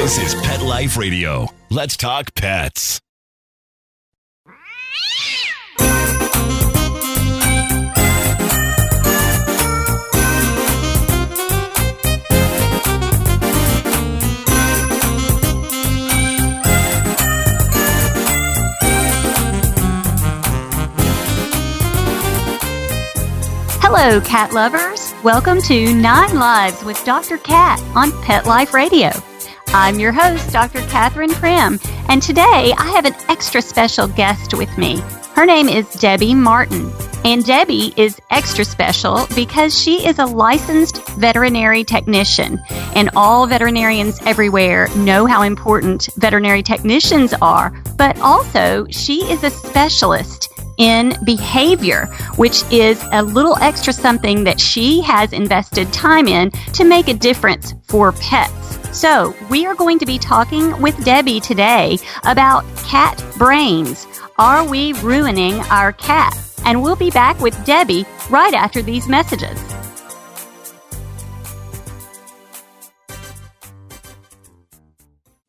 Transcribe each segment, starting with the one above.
This is Pet Life Radio. Let's talk pets. Hello, cat lovers. Welcome to 9 Lives with Dr. Cat on Pet Life Radio. I'm your host, Dr. Catherine Prim, and today I have an extra special guest with me. Her name is Debbie Martin, and Debbie is extra special because she is a licensed veterinary technician, and all veterinarians everywhere know how important veterinary technicians are, but also she is a specialist in behavior, which is a little extra something that she has invested time in to make a difference for pets. So we are going to be talking with Debbie today about cat brains. Are we ruining our cat? And we'll be back with Debbie right after these messages.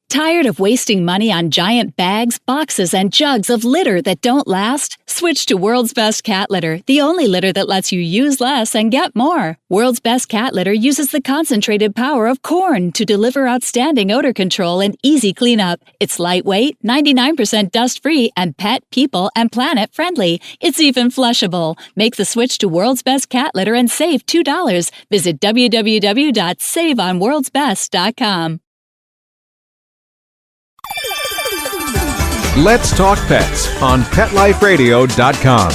Tired of wasting money on giant bags, boxes, and jugs of litter that don't last? Switch to World's Best Cat Litter, the only litter that lets you use less and get more. World's Best Cat Litter uses the concentrated power of corn to deliver outstanding odor control and easy cleanup. It's lightweight, 99% dust-free, and pet, people, and planet friendly. It's even flushable. Make the switch to World's Best Cat Litter and save $2. Visit www.saveonworldsbest.com. Let's Talk Pets on PetLifeRadio.com.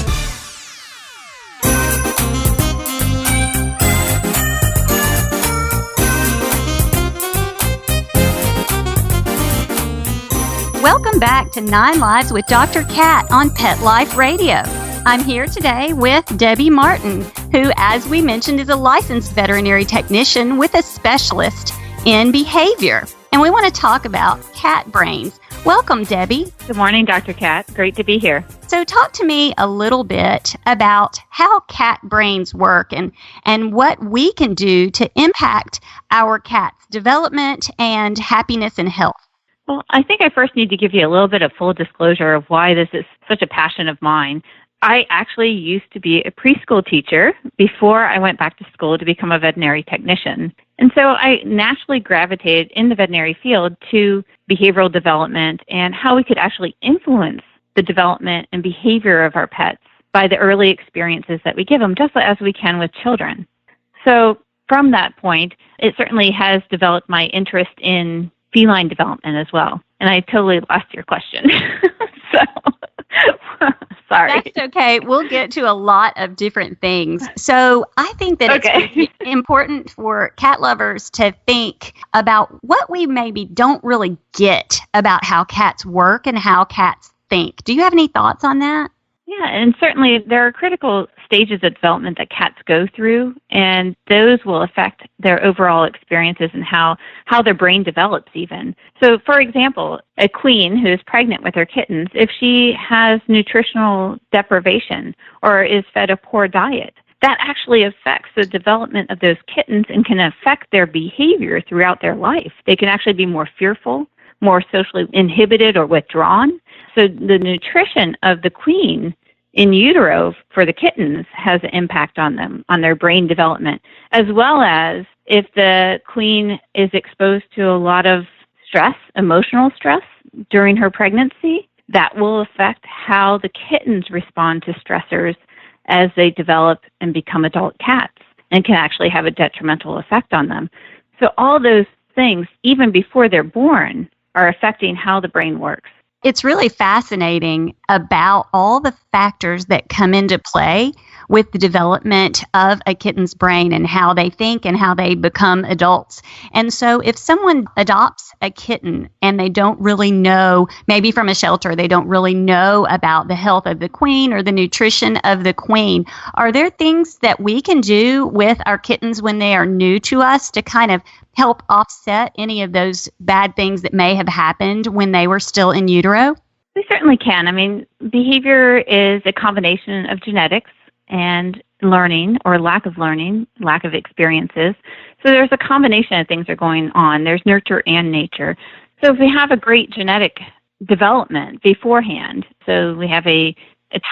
Welcome back to 9 Lives with Dr. Cat on Pet Life Radio. I'm here today with Debbie Martin, who, as we mentioned, is a licensed veterinary technician with a specialist in behavior. And we want to talk about cat brains. Welcome, Debbie. Good morning, Dr. Cat. Great to be here. So talk to me a little bit about how cat brains work and what we can do to impact our cat's development and happiness and health. Well, I think I first need to give you a little bit of full disclosure of why this is such a passion of mine. I actually used to be a preschool teacher before I went back to school to become a veterinary technician. And so I naturally gravitated in the veterinary field to behavioral development and how we could actually influence the development and behavior of our pets by the early experiences that we give them, just as we can with children. So from that point, it certainly has developed my interest in feline development as well. And I totally lost your question. So, sorry. That's okay. We'll get to a lot of different things. So I think that it's really important for cat lovers to think about what we maybe don't really get about how cats work and how cats think. Do you have any thoughts on that? Yeah, and certainly there are critical stages of development that cats go through, and those will affect their overall experiences and how their brain develops even. So, for example, a queen who is pregnant with her kittens, if she has nutritional deprivation or is fed a poor diet, that actually affects the development of those kittens and can affect their behavior throughout their life. They can actually be more fearful, more socially inhibited or withdrawn. So the nutrition of the queen in utero for the kittens has an impact on them, on their brain development, as well as if the queen is exposed to a lot of stress, emotional stress during her pregnancy, that will affect how the kittens respond to stressors as they develop and become adult cats, and can actually have a detrimental effect on them. So all those things, even before they're born, are affecting how the brain works. It's really fascinating about all the factors that come into play with the development of a kitten's brain and how they think and how they become adults. And so if someone adopts a kitten and they don't really know, maybe from a shelter, they don't really know about the health of the queen or the nutrition of the queen, are there things that we can do with our kittens when they are new to us to kind of help offset any of those bad things that may have happened when they were still in utero? We certainly can. I mean, behavior is a combination of genetics and learning or lack of learning, lack of experiences. So there's a combination of things that are going on. There's nurture and nature. So if we have a great genetic development beforehand, so we have a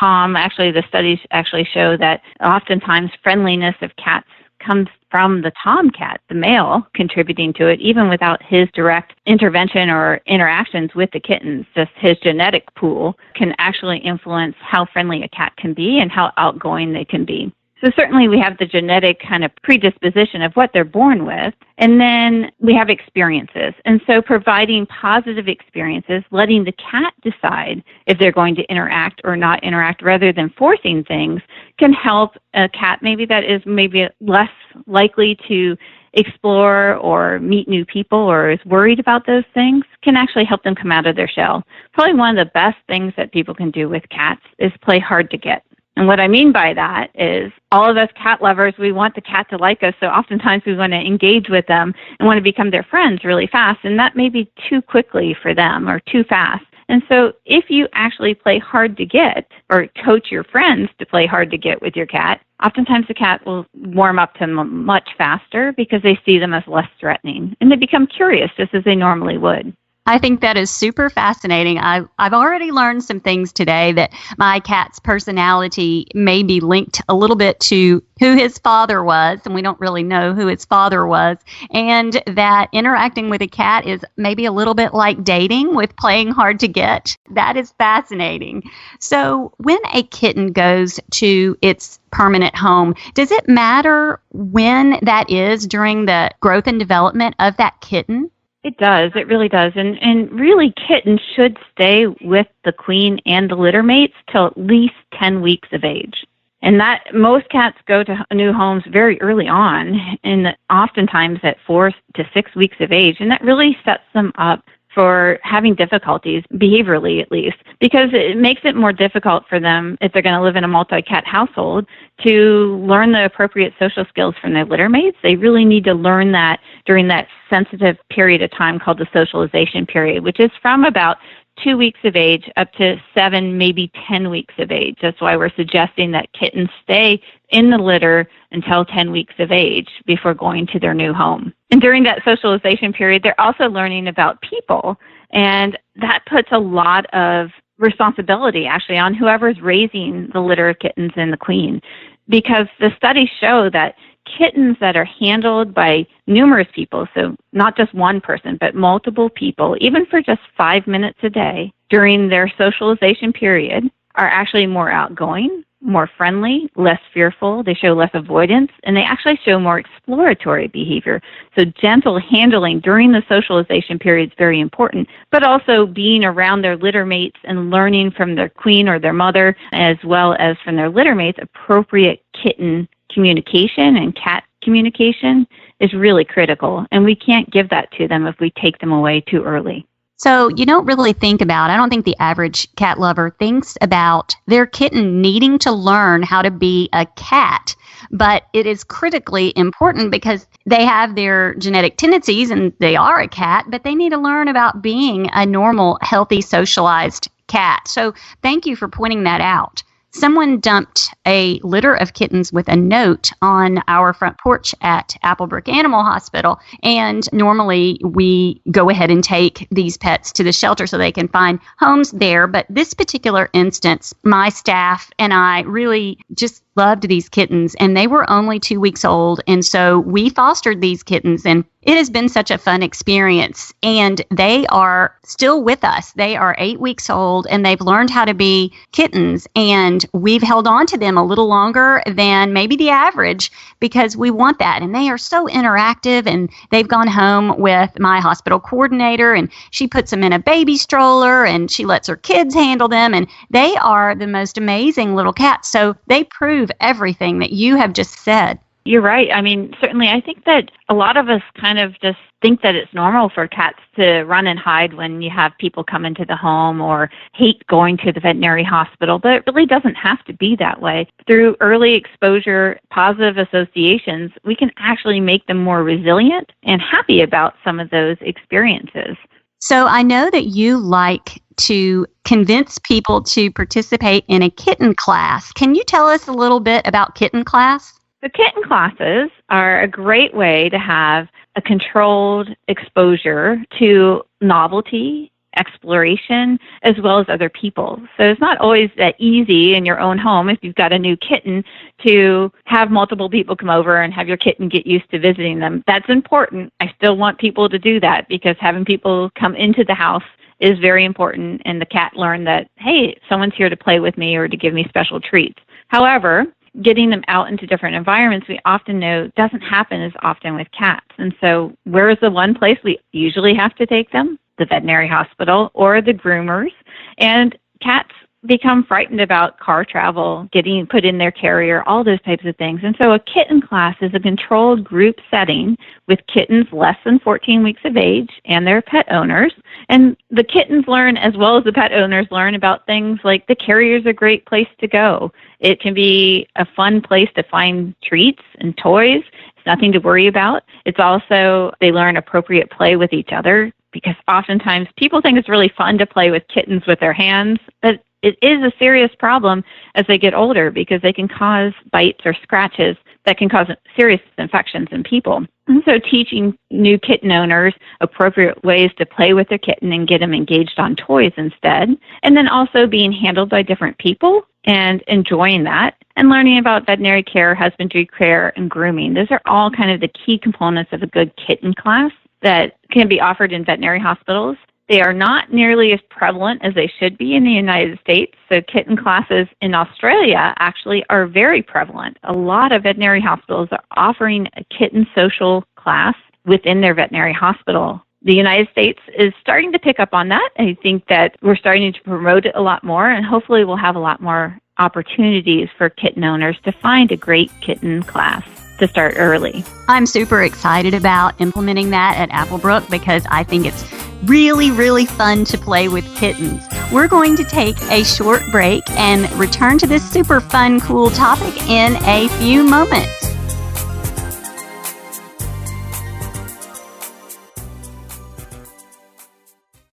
tom, actually the studies actually show that oftentimes friendliness of cats comes from the tomcat, the male, contributing to it, even without his direct intervention or interactions with the kittens. Just his genetic pool can actually influence how friendly a cat can be and how outgoing they can be. So certainly we have the genetic kind of predisposition of what they're born with, and then we have experiences. And so providing positive experiences, letting the cat decide if they're going to interact or not interact rather than forcing things, can help a cat maybe that is maybe less likely to explore or meet new people or is worried about those things, can actually help them come out of their shell. Probably one of the best things that people can do with cats is play hard to get. And what I mean by that is all of us cat lovers, we want the cat to like us, so oftentimes we want to engage with them and want to become their friends really fast, and that may be too quickly for them or too fast. And so if you actually play hard to get or coach your friends to play hard to get with your cat, oftentimes the cat will warm up to them much faster because they see them as less threatening, and they become curious just as they normally would. I think that is super fascinating. I've already learned some things today that my cat's personality may be linked a little bit to who his father was, and we don't really know who his father was, and that interacting with a cat is maybe a little bit like dating with playing hard to get. That is fascinating. So when a kitten goes to its permanent home, does it matter when that is during the growth and development of that kitten? It does. It really does. And really, kittens should stay with the queen and the litter mates till at least 10 weeks of age. And that most cats go to new homes very early on, and oftentimes at 4 to 6 weeks of age. And that really sets them up for having difficulties, behaviorally at least, because it makes it more difficult for them, if they're going to live in a multi-cat household, to learn the appropriate social skills from their litter mates. They really need to learn that during that sensitive period of time called the socialization period, which is from about 2 weeks of age up to 7, maybe 10 weeks of age. That's why we're suggesting that kittens stay in the litter until 10 weeks of age before going to their new home. And during that socialization period, they're also learning about people, and that puts a lot of responsibility actually on whoever's raising the litter of kittens and the queen, because the studies show that kittens that are handled by numerous people, so not just one person, but multiple people, even for just 5 minutes a day during their socialization period, are actually more outgoing, more friendly, less fearful. They show less avoidance, and they actually show more exploratory behavior. So gentle handling during the socialization period is very important, but also being around their litter mates and learning from their queen or their mother, as well as from their litter mates, appropriate kitten communication and cat communication is really critical. And we can't give that to them if we take them away too early. So you don't really think about, I don't think the average cat lover thinks about their kitten needing to learn how to be a cat. But it is critically important because they have their genetic tendencies and they are a cat, but they need to learn about being a normal, healthy, socialized cat. So thank you for pointing that out. Someone dumped a litter of kittens with a note on our front porch at Applebrook Animal Hospital. And normally we go ahead and take these pets to the shelter so they can find homes there. But this particular instance, my staff and I really just loved these kittens, and they were only 2 weeks old. And so we fostered these kittens, and it has been such a fun experience. And they are still with us. They are 8 weeks old, and they've learned how to be kittens. And we've held on to them a little longer than maybe the average because we want that. And they are so interactive, and they've gone home with my hospital coordinator, and she puts them in a baby stroller, and she lets her kids handle them. And they are the most amazing little cats. So they prove everything that you have just said. You're right. I mean, certainly, I think that a lot of us kind of just think that it's normal for cats to run and hide when you have people come into the home or hate going to the veterinary hospital, but it really doesn't have to be that way. Through early exposure, positive associations, we can actually make them more resilient and happy about some of those experiences. So I know that you like to convince people to participate in a kitten class. Can you tell us a little bit about kitten class? The kitten classes are a great way to have a controlled exposure to novelty, exploration, as well as other people. So it's not always that easy in your own home if you've got a new kitten to have multiple people come over and have your kitten get used to visiting them. That's important. I still want people to do that because having people come into the house is very important, and the cat learn that, hey, someone's here to play with me or to give me special treats. However, getting them out into different environments, we often know doesn't happen as often with cats. And so where is the one place we usually have to take them? The veterinary hospital or the groomers. And cats become frightened about car travel, getting put in their carrier, all those types of things. And so a kitten class is a controlled group setting with kittens less than 14 weeks of age and their pet owners. And the kittens learn as well as the pet owners learn about things like the carrier is a great place to go. It can be a fun place to find treats and toys. It's nothing to worry about. It's also, they learn appropriate play with each other, because oftentimes people think it's really fun to play with kittens with their hands, but it is a serious problem as they get older because they can cause bites or scratches that can cause serious infections in people. And so teaching new kitten owners appropriate ways to play with their kitten and get them engaged on toys instead, and then also being handled by different people and enjoying that, and learning about veterinary care, husbandry care, and grooming. Those are all kind of the key components of a good kitten class that can be offered in veterinary hospitals. They are not nearly as prevalent as they should be in the United States. So kitten classes in Australia actually are very prevalent. A lot of veterinary hospitals are offering a kitten social class within their veterinary hospital. The United States is starting to pick up on that. I think that we're starting to promote it a lot more, and hopefully we'll have a lot more opportunities for kitten owners to find a great kitten class to start early. I'm super excited about implementing that at Applebrook because I think it's really, really fun to play with kittens. We're going to take a short break and return to this super fun, cool topic in a few moments.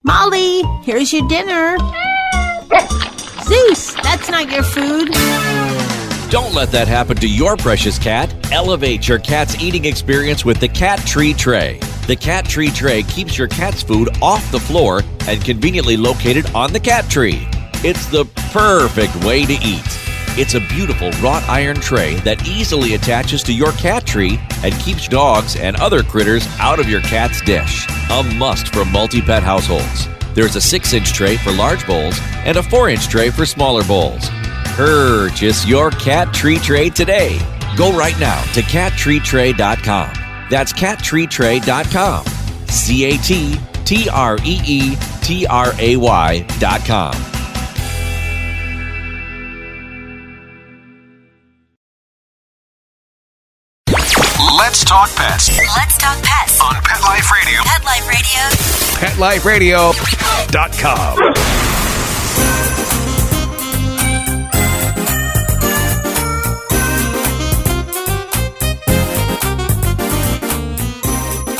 Molly, here's your dinner. Zeus, that's not your food. Don't let that happen to your precious cat. Elevate your cat's eating experience with the Cat Tree Tray. The Cat Tree Tray keeps your cat's food off the floor and conveniently located on the cat tree. It's the perfect way to eat. It's a beautiful wrought iron tray that easily attaches to your cat tree and keeps dogs and other critters out of your cat's dish. A must for multi-pet households. There's a 6-inch tray for large bowls and a 4-inch tray for smaller bowls. Purchase your Cat Tree Tray today. Go right now to cattreetray.com. That's cattreetray.com. CATTREETRAY.com. Let's talk pets Let's talk pets on Pet Life Radio. Pet Life Radio. PetLifeRadio.com.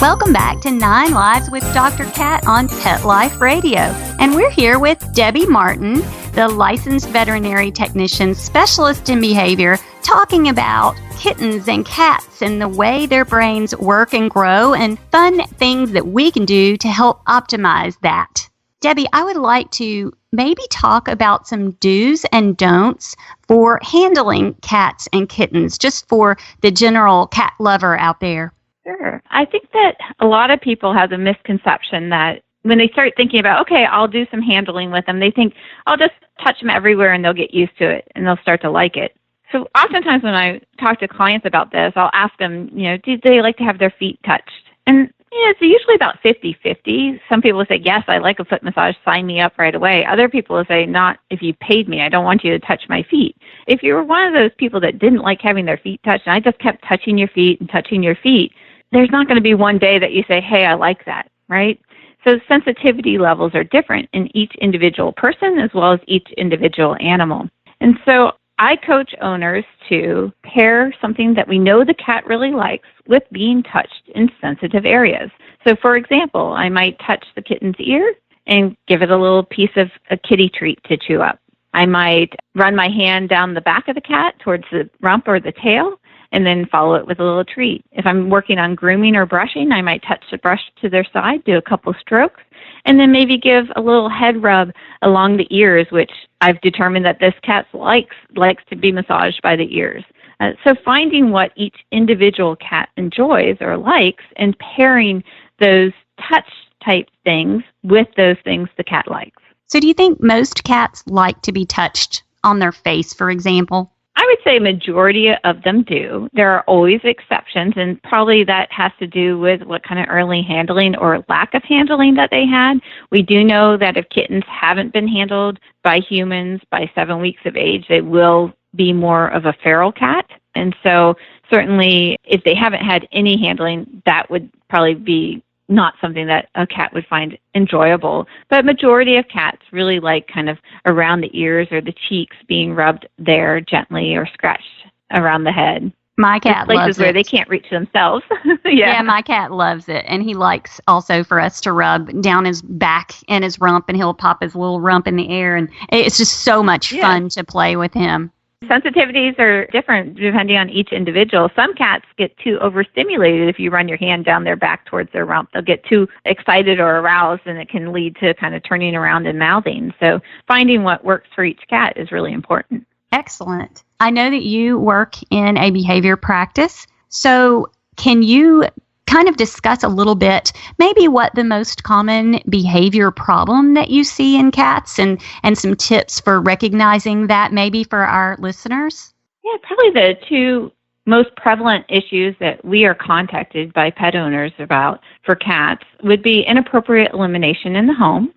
Welcome back to 9 Lives with Dr. Cat on Pet Life Radio. And we're here with Debbie Martin, the licensed veterinary technician specialist in behavior, talking about kittens and cats and the way their brains work and grow and fun things that we can do to help optimize that. Debbie, I would like to maybe talk about some do's and don'ts for handling cats and kittens, just for the general cat lover out there. Sure. I think that a lot of people have the misconception that when they start thinking about, okay, I'll do some handling with them, they think, I'll just touch them everywhere and they'll get used to it and they'll start to like it. So oftentimes when I talk to clients about this, I'll ask them, do they like to have their feet touched? And it's usually about 50-50. Some people will say, yes, I like a foot massage, sign me up right away. Other people will say, not if you paid me, I don't want you to touch my feet. If you were one of those people that didn't like having their feet touched, and I just kept touching your feet and touching your feet, there's not going to be one day that you say, hey, I like that, right? So sensitivity levels are different in each individual person as well as each individual animal. And so I coach owners to pair something that we know the cat really likes with being touched in sensitive areas. So for example, I might touch the kitten's ear and give it a little piece of a kitty treat to chew up. I might run my hand down the back of the cat towards the rump or the tail and then follow it with a little treat. If I'm working on grooming or brushing, I might touch the brush to their side, do a couple strokes, and then maybe give a little head rub along the ears, which I've determined that this cat likes to be massaged by the ears. So finding what each individual cat enjoys or likes and pairing those touch-type things with those things the cat likes. So do you think most cats like to be touched on their face, for example? I would say majority of them do. There are always exceptions, and probably that has to do with what kind of early handling or lack of handling that they had. We do know that if kittens haven't been handled by humans by 7 weeks of age, they will be more of a feral cat. And so certainly if they haven't had any handling, that would probably be not something that a cat would find enjoyable. But majority of cats really like kind of around the ears or the cheeks being rubbed there gently or scratched around the head. My cat loves it. Places where they can't reach themselves. Yeah, my cat loves it. And he likes also for us to rub down his back and his rump, and he'll pop his little rump in the air. And it's just so much fun to play with him. Sensitivities are different depending on each individual. Some cats get too overstimulated if you run your hand down their back towards their rump. They'll get too excited or aroused, and it can lead to kind of turning around and mouthing. So finding what works for each cat is really important. Excellent. I know that you work in a behavior practice. So can you kind of discuss a little bit maybe what the most common behavior problem that you see in cats and some tips for recognizing that maybe for our listeners? Yeah, probably the two most prevalent issues that we are contacted by pet owners about for cats would be inappropriate elimination in the home,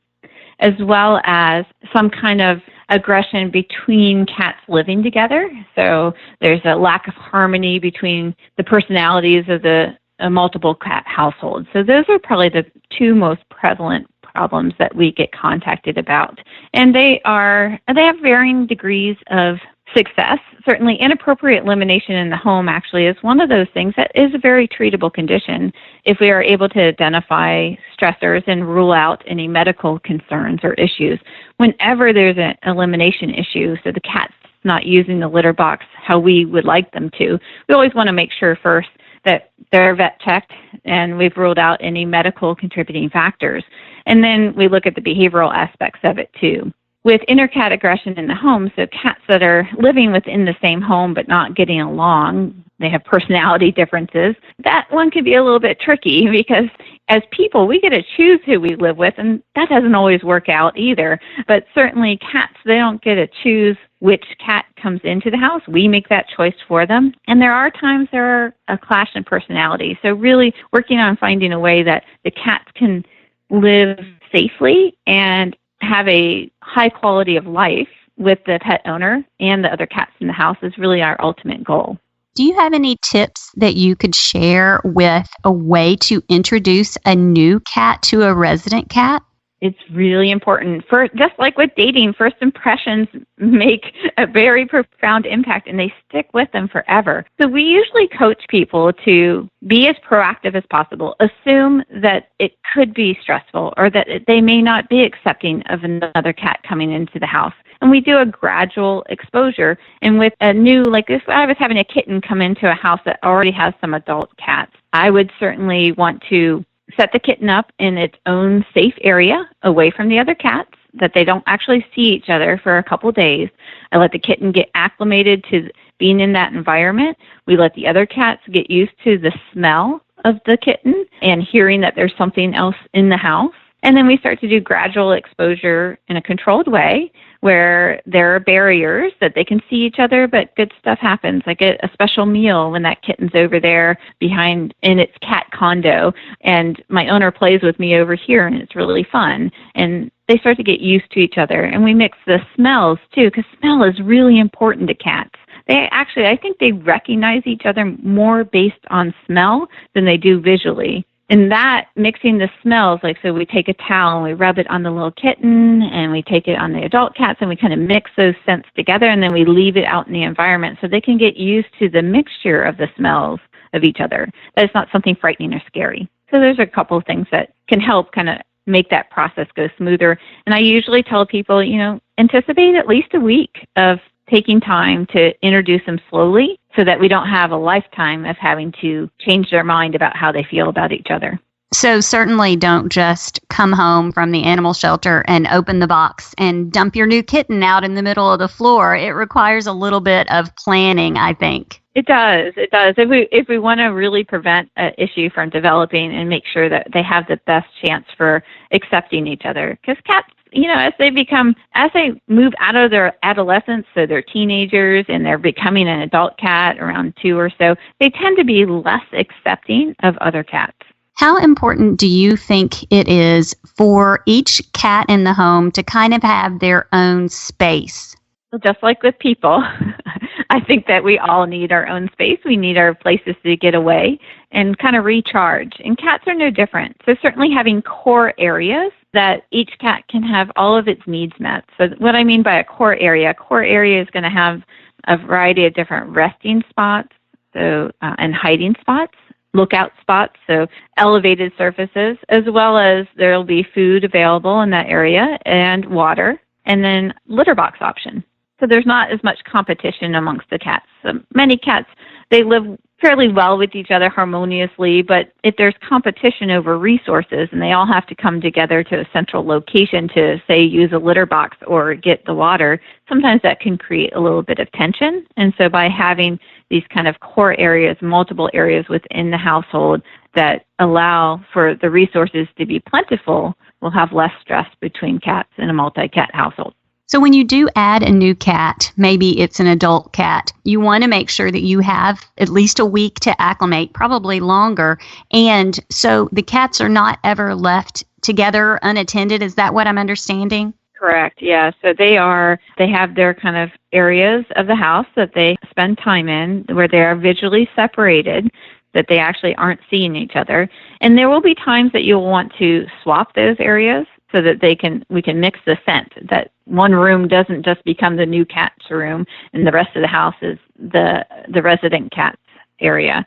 as well as some kind of aggression between cats living together. So there's a lack of harmony between the personalities of the multiple cat households. So those are probably the two most prevalent problems that we get contacted about. And they have varying degrees of success. Certainly inappropriate elimination in the home actually is one of those things that is a very treatable condition if we are able to identify stressors and rule out any medical concerns or issues. Whenever there's an elimination issue, so the cat's not using the litter box how we would like them to, we always want to make sure first that they're vet checked and we've ruled out any medical contributing factors. And then we look at the behavioral aspects of it too. With intercat aggression in the home, so cats that are living within the same home but not getting along, they have personality differences, that one could be a little bit tricky because as people, we get to choose who we live with, and that doesn't always work out either. But certainly cats, they don't get to choose which cat comes into the house. We make that choice for them. And there are times there are a clash in personality. So really working on finding a way that the cats can live safely and have a high quality of life with the pet owner and the other cats in the house is really our ultimate goal. Do you have any tips that you could share with a way to introduce a new cat to a resident cat? It's really important. Just like with dating, first impressions make a very profound impact and they stick with them forever. So we usually coach people to be as proactive as possible. Assume that it could be stressful or that they may not be accepting of another cat coming into the house. And we do a gradual exposure. And with a new, like if I was having a kitten come into a house that already has some adult cats, I would certainly want to set the kitten up in its own safe area away from the other cats, that they don't actually see each other for a couple days. I let the kitten get acclimated to being in that environment. We let the other cats get used to the smell of the kitten and hearing that there's something else in the house. And then we start to do gradual exposure in a controlled way where there are barriers that they can see each other, but good stuff happens. I get a special meal when that kitten's over there behind in its cat condo, and my owner plays with me over here, and it's really fun. And they start to get used to each other. And we mix the smells, too, because smell is really important to cats. I think they recognize each other more based on smell than they do visually. And that, mixing the smells, like so we take a towel and we rub it on the little kitten and we take it on the adult cats and we kind of mix those scents together and then we leave it out in the environment so they can get used to the mixture of the smells of each other. That it's not something frightening or scary. So there's a couple of things that can help kind of make that process go smoother. And I usually tell people, anticipate at least a week of taking time to introduce them slowly so that we don't have a lifetime of having to change their mind about how they feel about each other. So certainly don't just come home from the animal shelter and open the box and dump your new kitten out in the middle of the floor. It requires a little bit of planning, I think. It does. It does. If we want to really prevent an issue from developing and make sure that they have the best chance for accepting each other. Because cats, as they move out of their adolescence, so they're teenagers and they're becoming an adult cat around 2 or so, they tend to be less accepting of other cats. How important do you think it is for each cat in the home to kind of have their own space? Well, just like with people, I think that we all need our own space. We need our places to get away and kind of recharge. And cats are no different. So certainly having core areas that each cat can have all of its needs met. So what I mean by a core area is going to have a variety of different resting spots and hiding spots, lookout spots, so elevated surfaces, as well as there will be food available in that area and water, and then litter box option. So there's not as much competition amongst the cats. So many cats, they live fairly well with each other harmoniously, but if there's competition over resources and they all have to come together to a central location to, say, use a litter box or get the water, sometimes that can create a little bit of tension. And so by having these kind of core areas, multiple areas within the household that allow for the resources to be plentiful, we'll have less stress between cats in a multi-cat household. So when you do add a new cat, maybe it's an adult cat, you want to make sure that you have at least a week to acclimate, probably longer. And so the cats are not ever left together unattended. Is that what I'm understanding? Correct. Yeah. So they have their kind of areas of the house that they spend time in where they are visually separated, that they actually aren't seeing each other. And there will be times that you'll want to swap those areas so that we can mix the scent, that one room doesn't just become the new cat's room and the rest of the house is the resident cat's area.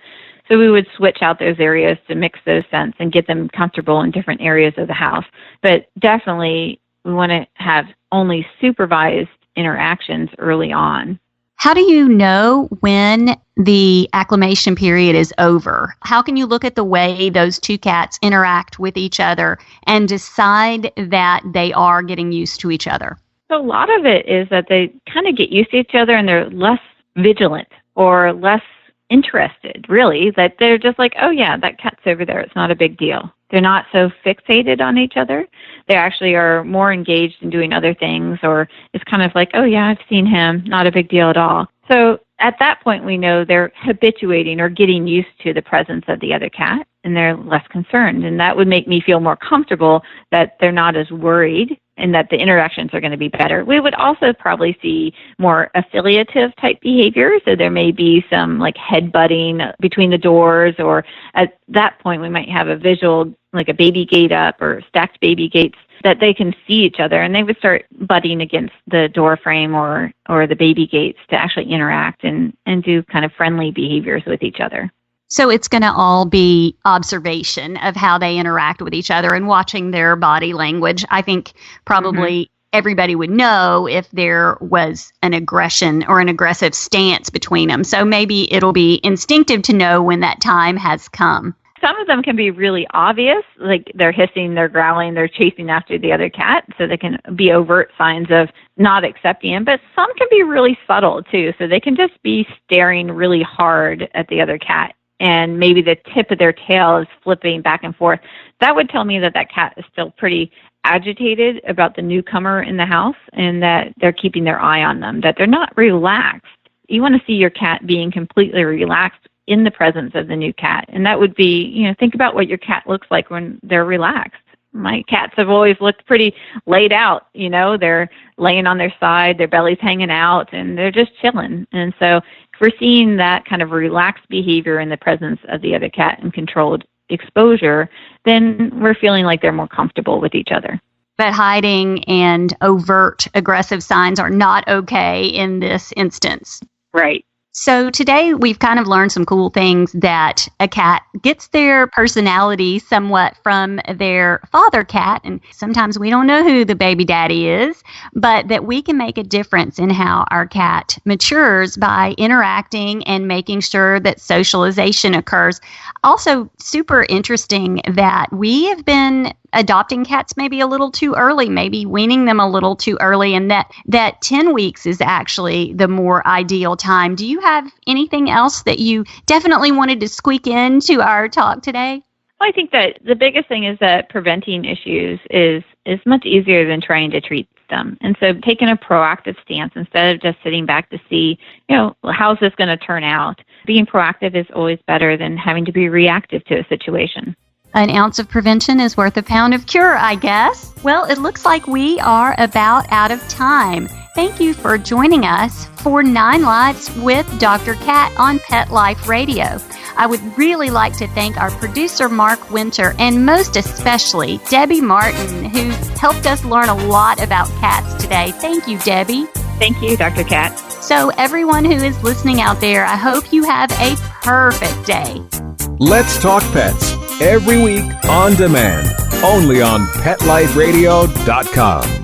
So we would switch out those areas to mix those scents and get them comfortable in different areas of the house. But definitely we want to have only supervised interactions early on. How do you know when the acclimation period is over? How can you look at the way those two cats interact with each other and decide that they are getting used to each other? So a lot of it is that they kind of get used to each other and they're less vigilant or less interested, really, that they're just like, oh yeah, that cat's over there. It's not a big deal. They're not so fixated on each other. They actually are more engaged in doing other things, or it's kind of like, oh yeah, I've seen him. Not a big deal at all. So at that point, we know they're habituating or getting used to the presence of the other cat, and they're less concerned. And that would make me feel more comfortable that they're not as worried and that the interactions are going to be better. We would also probably see more affiliative type behavior. So there may be some like headbutting between the doors, or at that point we might have a visual, like a baby gate up or stacked baby gates that they can see each other, and they would start butting against the door frame or the baby gates to actually interact and do kind of friendly behaviors with each other. So it's going to all be observation of how they interact with each other and watching their body language. I think probably everybody would know if there was an aggression or an aggressive stance between them. So maybe it'll be instinctive to know when that time has come. Some of them can be really obvious, like they're hissing, they're growling, they're chasing after the other cat, so they can be overt signs of not accepting him. But some can be really subtle, too, so they can just be staring really hard at the other cat, and maybe the tip of their tail is flipping back and forth. That would tell me that that cat is still pretty agitated about the newcomer in the house and that they're keeping their eye on them, that they're not relaxed. You want to see your cat being completely relaxed in the presence of the new cat. And that would be, think about what your cat looks like when they're relaxed. My cats have always looked pretty laid out. They're laying on their side, their belly's hanging out, and they're just chilling. And so if we're seeing that kind of relaxed behavior in the presence of the other cat and controlled exposure, then we're feeling like they're more comfortable with each other. But hiding and overt aggressive signs are not okay in this instance. Right. So today we've kind of learned some cool things that a cat gets their personality somewhat from their father cat, and sometimes we don't know who the baby daddy is, but that we can make a difference in how our cat matures by interacting and making sure that socialization occurs. Also, super interesting that we have been adopting cats maybe a little too early, maybe weaning them a little too early, and that 10 weeks is actually the more ideal time. Do you have anything else that you definitely wanted to squeak into our talk today? Well, I think that the biggest thing is that preventing issues is much easier than trying to treat them. And so taking a proactive stance instead of just sitting back to see, how's this going to turn out? Being proactive is always better than having to be reactive to a situation. An ounce of prevention is worth a pound of cure, I guess. Well, it looks like we are about out of time. Thank you for joining us for 9 Lives with Dr. Cat on Pet Life Radio. I would really like to thank our producer, Mark Winter, and most especially Debbie Martin, who helped us learn a lot about cats today. Thank you, Debbie. Thank you, Dr. Cat. So everyone who is listening out there, I hope you have a perfect day. Let's Talk Pets, every week on demand, only on PetLifeRadio.com.